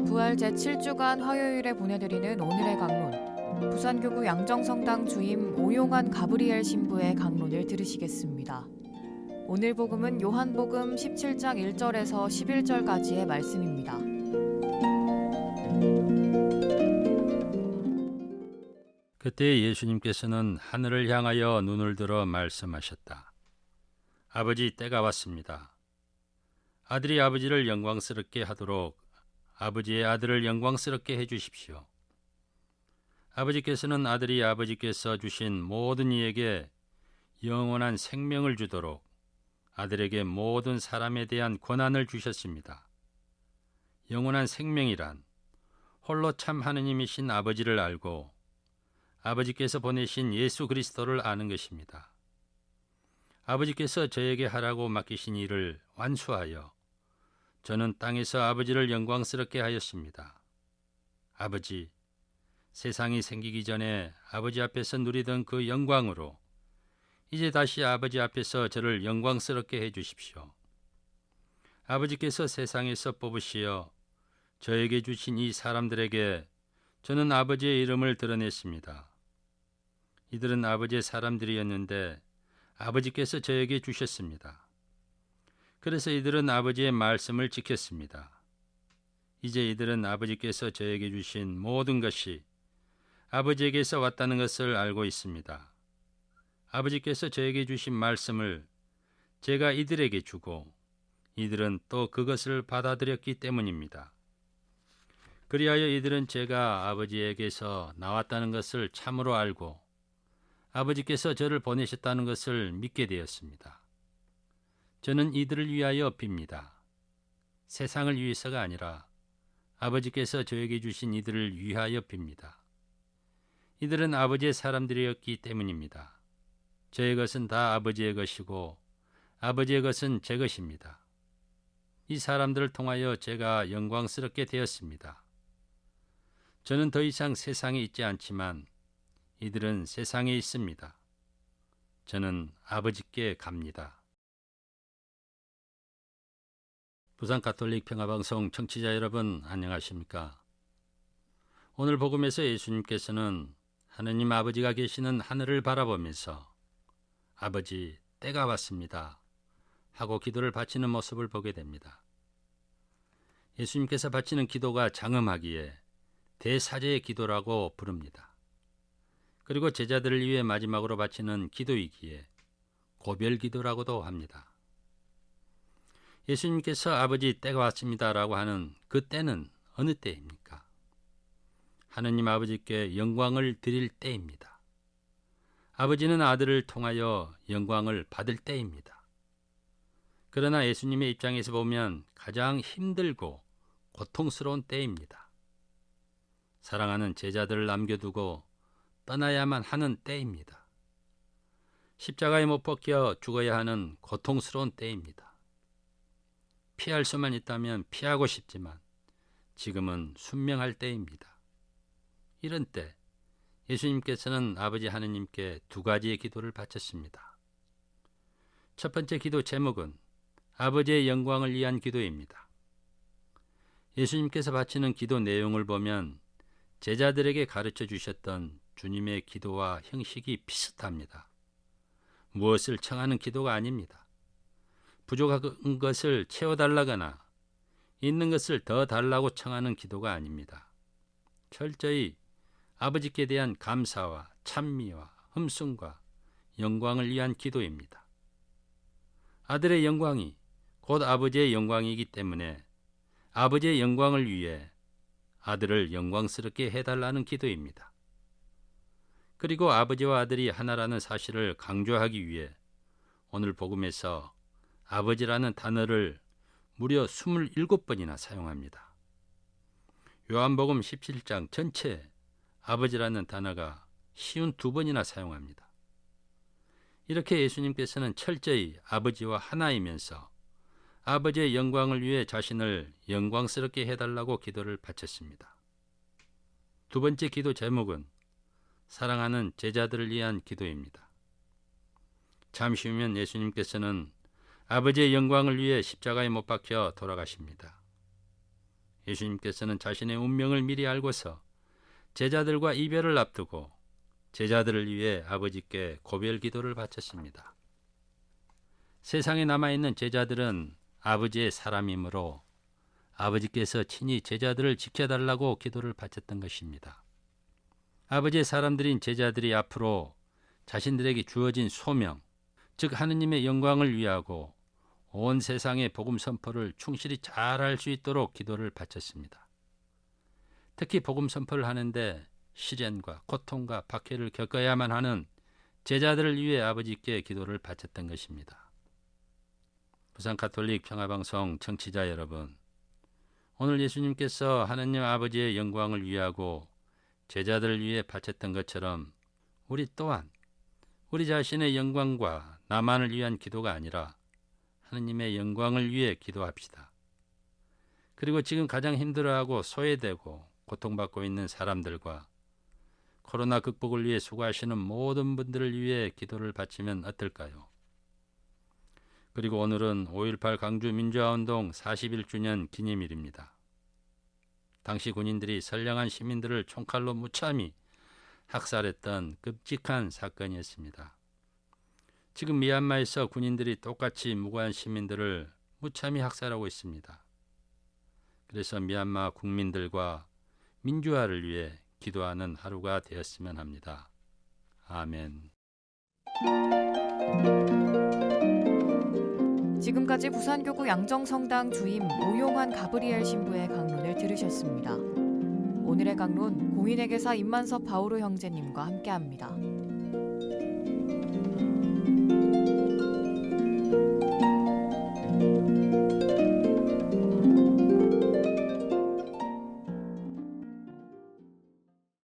부활 제7주간 화요일에 보내드리는 오늘의 강론. 부산교구 양정성당 주임 오용환 가브리엘 신부의 강론을 들으시겠습니다. 오늘 복음은 요한복음 17장 1절에서 11절까지의 말씀입니다. 그때 예수님께서는 하늘을 향하여 눈을 들어 말씀하셨다. 아버지, 때가 왔습니다. 아들이 아버지를 영광스럽게 하도록 아버지의 아들을 영광스럽게 해주십시오. 아버지께서는 아들이 아버지께서 주신 모든 이에게 영원한 생명을 주도록 아들에게 모든 사람에 대한 권한을 주셨습니다. 영원한 생명이란 홀로 참 하느님이신 아버지를 알고 아버지께서 보내신 예수 그리스도를 아는 것입니다. 아버지께서 저에게 하라고 맡기신 일을 완수하여 저는 땅에서 아버지를 영광스럽게 하였습니다. 아버지, 세상이 생기기 전에 아버지 앞에서 누리던 그 영광으로 이제 다시 아버지 앞에서 저를 영광스럽게 해주십시오. 아버지께서 세상에서 뽑으시어 저에게 주신 이 사람들에게 저는 아버지의 이름을 드러냈습니다. 이들은 아버지의 사람들이었는데 아버지께서 저에게 주셨습니다. 그래서 이들은 아버지의 말씀을 지켰습니다. 이제 이들은 아버지께서 저에게 주신 모든 것이 아버지에게서 왔다는 것을 알고 있습니다. 아버지께서 저에게 주신 말씀을 제가 이들에게 주고 이들은 또 그것을 받아들였기 때문입니다. 그리하여 이들은 제가 아버지에게서 나왔다는 것을 참으로 알고 아버지께서 저를 보내셨다는 것을 믿게 되었습니다. 저는 이들을 위하여 빕니다. 세상을 위해서가 아니라 아버지께서 저에게 주신 이들을 위하여 빕니다. 이들은 아버지의 사람들이었기 때문입니다. 저의 것은 다 아버지의 것이고 아버지의 것은 제 것입니다. 이 사람들을 통하여 제가 영광스럽게 되었습니다. 저는 더 이상 세상에 있지 않지만 이들은 세상에 있습니다. 저는 아버지께 갑니다. 부산 가톨릭 평화방송 청취자 여러분, 안녕하십니까? 오늘 복음에서 예수님께서는 하느님 아버지가 계시는 하늘을 바라보면서 아버지, 때가 왔습니다 하고 기도를 바치는 모습을 보게 됩니다. 예수님께서 바치는 기도가 장엄하기에 대사제의 기도라고 부릅니다. 그리고 제자들을 위해 마지막으로 바치는 기도이기에 고별 기도라고도 합니다. 예수님께서 아버지, 때가 왔습니다라고 하는 그 때는 어느 때입니까? 하느님 아버지께 영광을 드릴 때입니다. 아버지는 아들을 통하여 영광을 받을 때입니다. 그러나 예수님의 입장에서 보면 가장 힘들고 고통스러운 때입니다. 사랑하는 제자들을 남겨두고 떠나야만 하는 때입니다. 십자가에 못 박혀 죽어야 하는 고통스러운 때입니다. 피할 수만 있다면 피하고 싶지만 지금은 순명할 때입니다. 이런 때 예수님께서는 아버지 하느님께 두 가지의 기도를 바쳤습니다. 첫 번째 기도 제목은 아버지의 영광을 위한 기도입니다. 예수님께서 바치는 기도 내용을 보면 제자들에게 가르쳐 주셨던 주님의 기도와 형식이 비슷합니다. 무엇을 청하는 기도가 아닙니다. 부족한 것을 채워달라거나 있는 것을 더 달라고 청하는 기도가 아닙니다. 철저히 아버지께 대한 감사와 찬미와 흠숭과 영광을 위한 기도입니다. 아들의 영광이 곧 아버지의 영광이기 때문에 아버지의 영광을 위해 아들을 영광스럽게 해달라는 기도입니다. 그리고 아버지와 아들이 하나라는 사실을 강조하기 위해 오늘 복음에서 아버지라는 단어를 무려 27번이나 사용합니다. 요한복음 17장 전체에 아버지라는 단어가 52번이나 사용합니다. 이렇게 예수님께서는 철저히 아버지와 하나이면서 아버지의 영광을 위해 자신을 영광스럽게 해달라고 기도를 바쳤습니다. 두 번째 기도 제목은 사랑하는 제자들을 위한 기도입니다. 잠시 후면 예수님께서는 아버지의 영광을 위해 십자가에 못 박혀 돌아가십니다. 예수님께서는 자신의 운명을 미리 알고서 제자들과 이별을 앞두고 제자들을 위해 아버지께 고별 기도를 바쳤습니다. 세상에 남아있는 제자들은 아버지의 사람이므로 아버지께서 친히 제자들을 지켜달라고 기도를 바쳤던 것입니다. 아버지의 사람들인 제자들이 앞으로 자신들에게 주어진 소명, 즉 하느님의 영광을 위하고 온 세상의 복음 선포를 충실히 잘할 수 있도록 기도를 바쳤습니다. 특히 복음 선포를 하는데 시련과 고통과 박해를 겪어야만 하는 제자들을 위해 아버지께 기도를 바쳤던 것입니다. 부산 가톨릭 평화방송 청취자 여러분, 오늘 예수님께서 하느님 아버지의 영광을 위하고 제자들을 위해 바쳤던 것처럼 우리 또한 우리 자신의 영광과 나만을 위한 기도가 아니라 하느님의 영광을 위해 기도합시다. 그리고 지금 가장 힘들어하고 소외되고 고통받고 있는 사람들과 코로나 극복을 위해 수고하시는 모든 분들을 위해 기도를 바치면 어떨까요? 그리고 오늘은 5.18 광주 민주화운동 41주년 기념일입니다. 당시 군인들이 선량한 시민들을 총칼로 무참히 학살했던 끔찍한 사건이었습니다. 지금 미얀마에서 군인들이 똑같이 무고한 시민들을 무참히 학살하고 있습니다. 그래서 미얀마 국민들과 민주화를 위해 기도하는 하루가 되었으면 합니다. 아멘. 지금까지 부산교구 양정성당 주임 오용환 가브리엘 신부의 강론을 들으셨습니다. 오늘의 강론 공인회계사 임만섭 바오로 형제님과 함께합니다.